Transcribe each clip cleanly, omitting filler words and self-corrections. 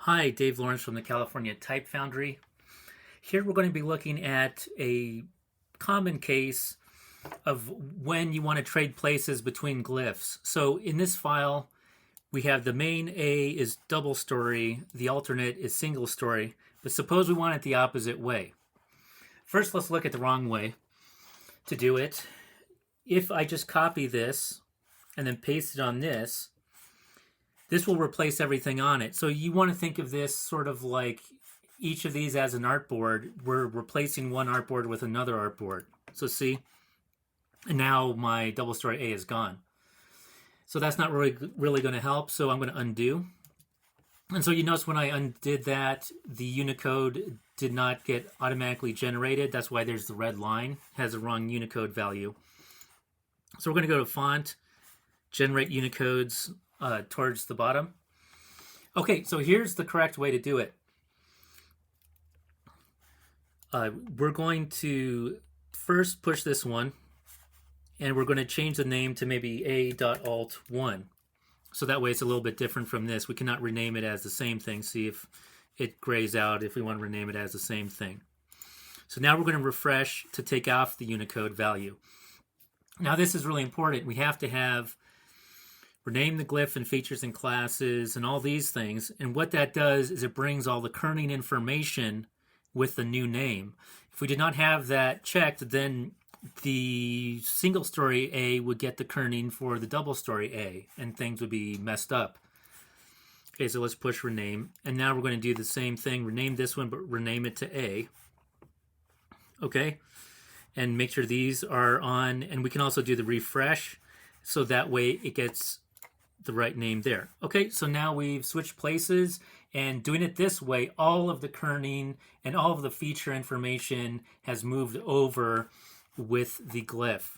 Hi, Dave Lawrence from the California Type Foundry. Here we're going to be looking at a common case of when you want to trade places between glyphs. So in this file, we have the main A is double story, the alternate is single story, but suppose we want it the opposite way. First, let's look at the wrong way to do it. If I just copy this and then paste it on this will replace everything on it. So you want to think of this sort of like each of these as an artboard. We're replacing one artboard with another artboard. So see, and now my double story A is gone. So that's not really going to help. So I'm going to undo. And so you notice when I undid that, the Unicode did not get automatically generated. That's why there's the red line. It has the wrong Unicode value. So we're going to go to Font, Generate Unicodes, towards the bottom. Okay, so here's the correct way to do it. We're going to first push this one, and we're going to change the name to maybe A.alt1. So that way it's a little bit different from this. We cannot rename it as the same thing. See if it grays out if we want to rename it as the same thing. So now we're going to refresh to take off the Unicode value. Now this is really important. We have to rename the glyph and features and classes and all these things. And what that does is it brings all the kerning information with the new name. If we did not have that checked, then the single story A would get the kerning for the double story A, and things would be messed up. Okay, so let's push rename. And now we're going to do the same thing. Rename this one, but rename it to A. Okay, and make sure these are on. And we can also do the refresh, so that way it gets the right name there. Okay, so now we've switched places, and doing it this way, all of the kerning and all of the feature information has moved over with the glyph.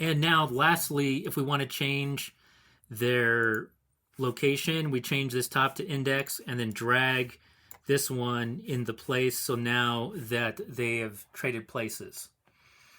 And now lastly, if we want to change their location, we change this top to index and then drag this one in the place, so now that they have traded places.